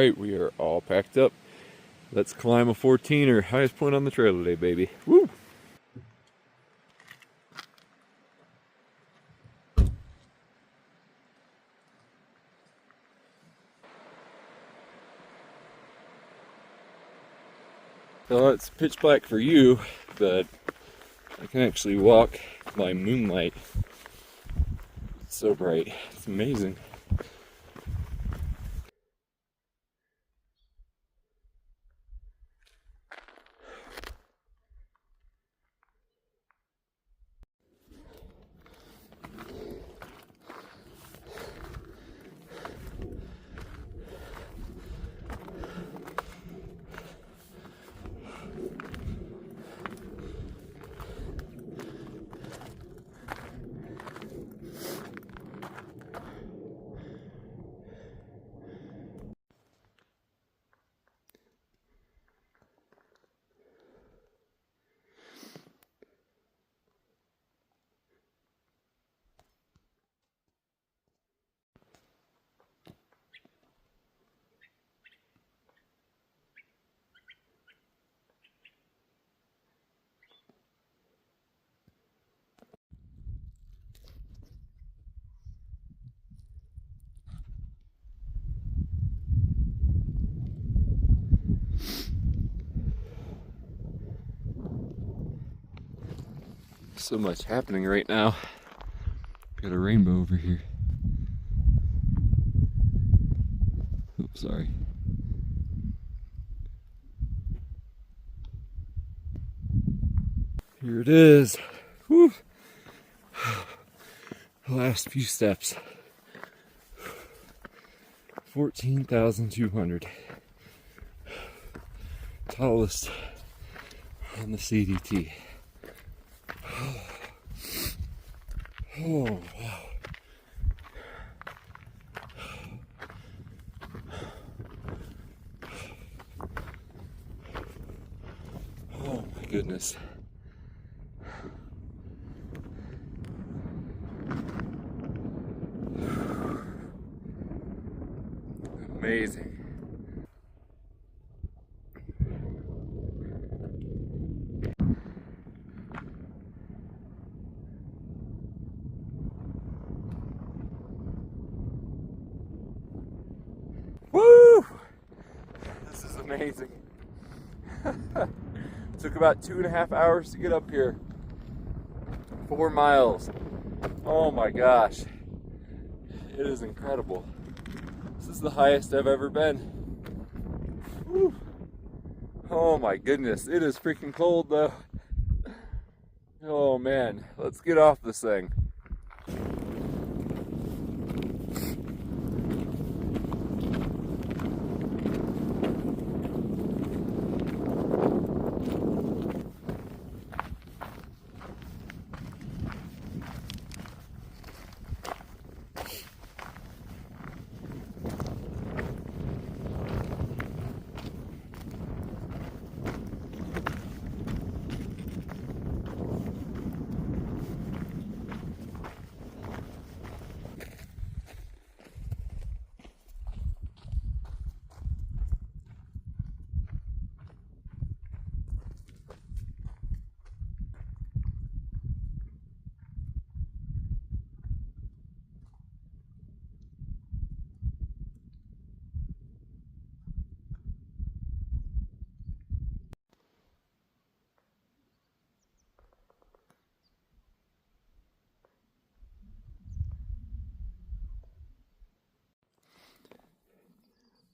Alright, we are all packed up. Let's climb a 14er, highest point on the trail today, baby. Woo! Well, it's pitch black for you, but I can actually walk by moonlight. It's so bright. It's amazing. So much happening right now. Got a rainbow over here. Oops, sorry. Here it is. Whew. Last few steps. 14,200. Tallest on the CDT. Oh, wow. Oh my goodness. Amazing. Woo! This is amazing. Took about 2.5 hours to get up here. 4 miles. Oh my gosh. It is incredible. This is the highest I've ever been. Woo. Oh my goodness. It is freaking cold though. Oh man. Let's get off this thing.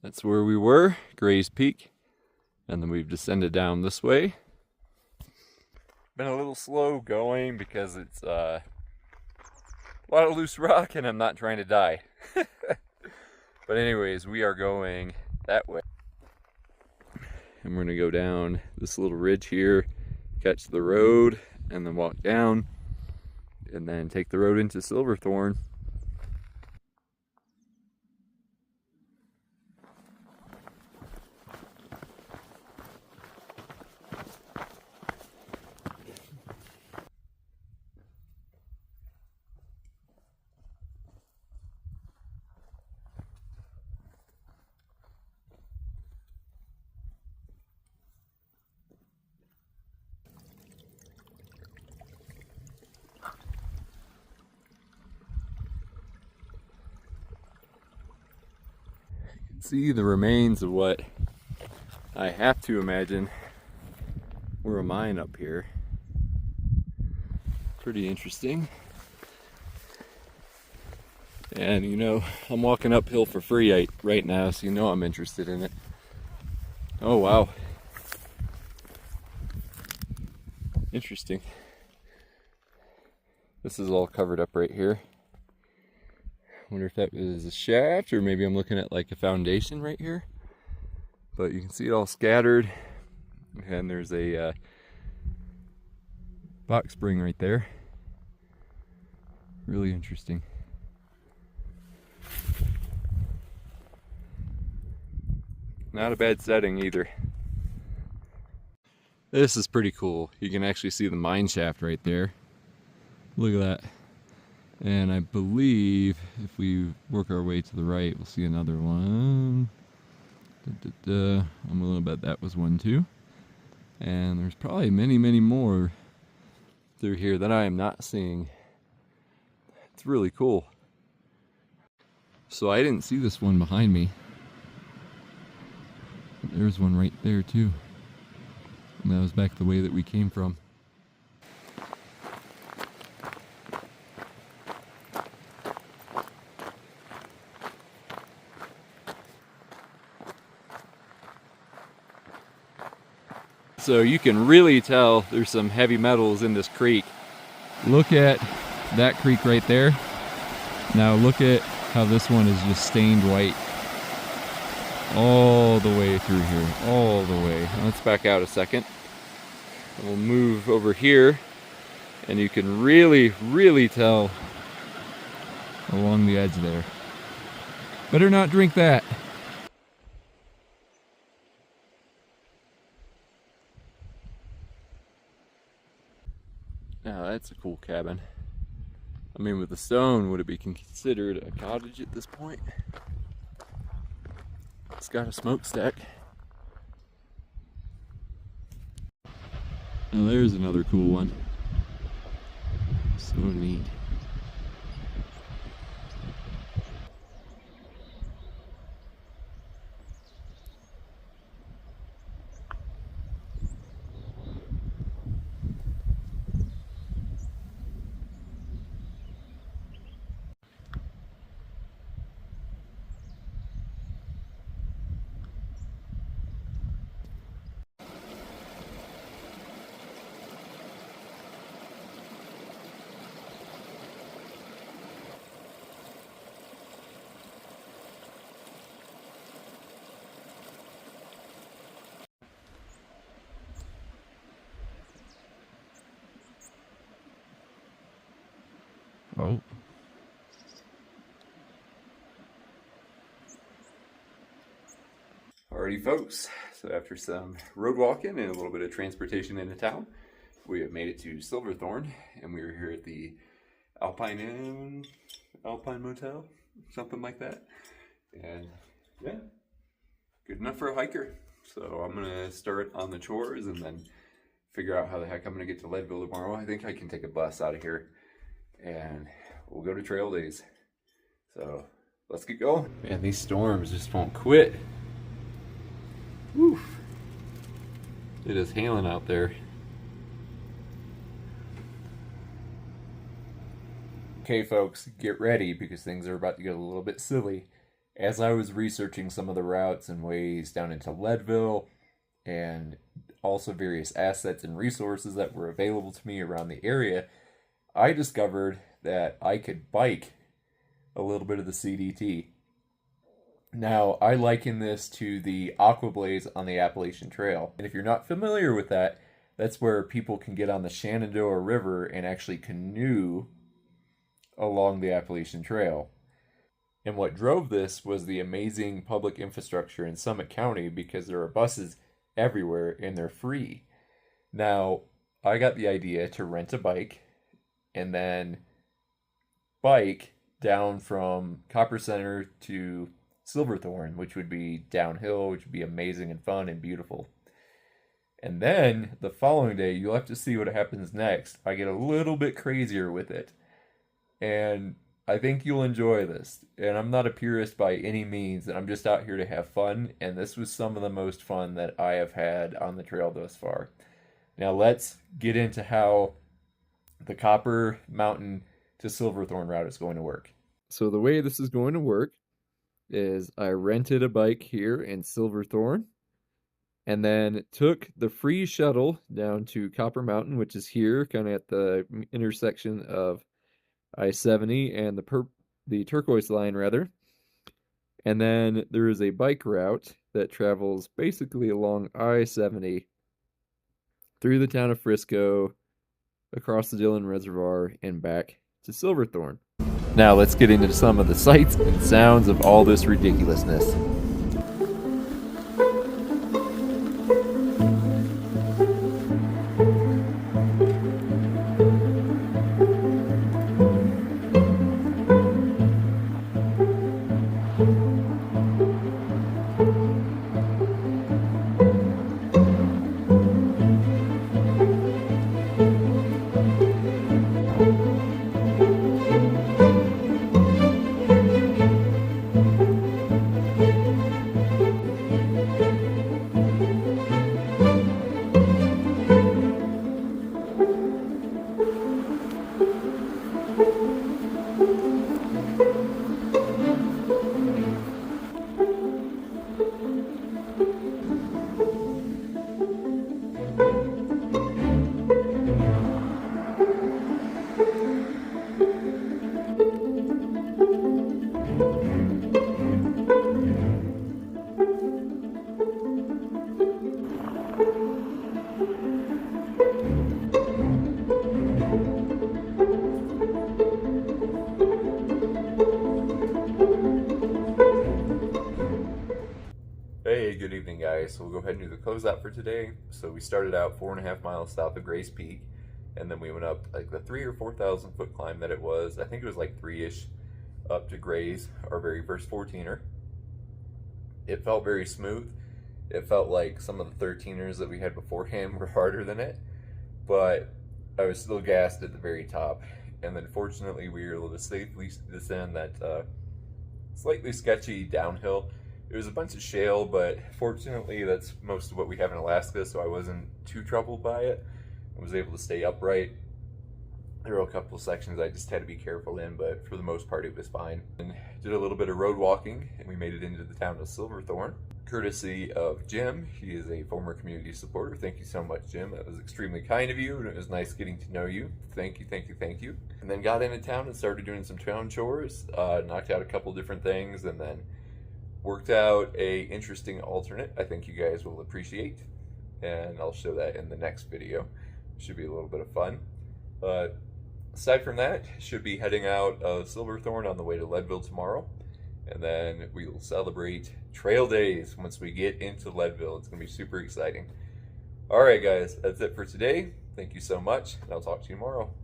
That's where we were, Gray's Peak, and then we've descended down this way. Been a little slow going because it's a lot of loose rock and I'm not trying to die. But anyways, we are going that way. And we're gonna go down this little ridge here, catch the road, and then walk down, and then take the road into Silverthorn. See the remains of what I have to imagine were a mine up here. Pretty interesting. And you know, I'm walking uphill for free right now, so you know I'm interested in it. Oh wow. Interesting. This is all covered up right here. Wonder if that was a shaft, or maybe I'm looking at like a foundation right here. But you can see it all scattered, and there's a box spring right there. Really interesting. Not a bad setting either. This is pretty cool. You can actually see the mine shaft right there. Look at that. And I believe if we work our way to the right, we'll see another one. I'm willing to bet that was one too. And there's probably many, many more through here that I am not seeing. It's really cool. So I didn't see this one behind me. There's one right there too. And that was back the way that we came from. So you can really tell there's some heavy metals in this creek. Look at that creek right there. Now look at how this one is just stained white. All the way through here, all the way. Let's back out a second. We'll move over here, and you can really, really tell along the edge there. Better not drink that. Now that's a cool cabin. I mean, with the stone, would it be considered a cottage at this point? It's got a smokestack. Now there's another cool one. So neat. Oh. Alrighty folks, so after some road walking and a little bit of transportation into town, we have made it to Silverthorne, and we are here at the Alpine Inn, Alpine Motel, something like that. And yeah, good enough for a hiker. So I'm gonna start on the chores and then figure out how the heck I'm gonna get to Leadville tomorrow. I think I can take a bus out of here and we'll go to trail days. So let's get going. Man, these storms just won't quit. Woof. It is hailing out there. Okay folks, get ready because things are about to get a little bit silly. As I was researching some of the routes and ways down into Leadville and also various assets and resources that were available to me around the area, I discovered that I could bike a little bit of the CDT. Now, I liken this to the Aqua Blaze on the Appalachian Trail. And if you're not familiar with that, that's where people can get on the Shenandoah River and actually canoe along the Appalachian Trail. And what drove this was the amazing public infrastructure in Summit County because there are buses everywhere and they're free. Now, I got the idea to rent a bike and then bike down from Copper Center to Silverthorne, which would be downhill, which would be amazing and fun and beautiful. And then the following day, you'll have to see what happens next. I get a little bit crazier with it. And I think you'll enjoy this. And I'm not a purist by any means, and I'm just out here to have fun. And this was some of the most fun that I have had on the trail thus far. Now let's get into how the Copper Mountain to Silverthorn route is going to work. So the way this is going to work is I rented a bike here in Silverthorn and then took the free shuttle down to Copper Mountain, which is here kind of at the intersection of I-70 and the turquoise line rather. And then there is a bike route that travels basically along I-70 through the town of Frisco, across the Dillon Reservoir, and back to Silverthorn. Now let's get into some of the sights and sounds of all this ridiculousness. Hey, good evening guys. So we'll go ahead and do the closeout for today. So we started out 4.5 miles south of Grace Peak, and then we went up like the 3,000 or 4,000 foot climb that it was. I think it was like 3-ish up to Grace, our very first 14er. It felt very smooth. It felt like some of the 13ers that we had beforehand were harder than it, but I was still gassed at the very top. And then fortunately we were able to safely descend that slightly sketchy downhill. It was a bunch of shale, but fortunately that's most of what we have in Alaska, so I wasn't too troubled by it. I was able to stay upright. There were a couple of sections I just had to be careful in, but for the most part it was fine. And did a little bit of road walking, and we made it into the town of Silverthorn, courtesy of Jim. He is a former community supporter. Thank you so much, Jim. That was extremely kind of you, and it was nice getting to know you. Thank you, thank you, thank you. And then got into town and started doing some town chores, knocked out a couple different things, and then worked out a interesting alternate I think you guys will appreciate, and I'll show that in the next video. Should be a little bit of fun. But aside from that, should be heading out of Silverthorn on the way to Leadville tomorrow, and then we will celebrate trail days once we get into Leadville. It's gonna be super exciting. Alright guys, that's it for today. Thank you so much, and I'll talk to you tomorrow.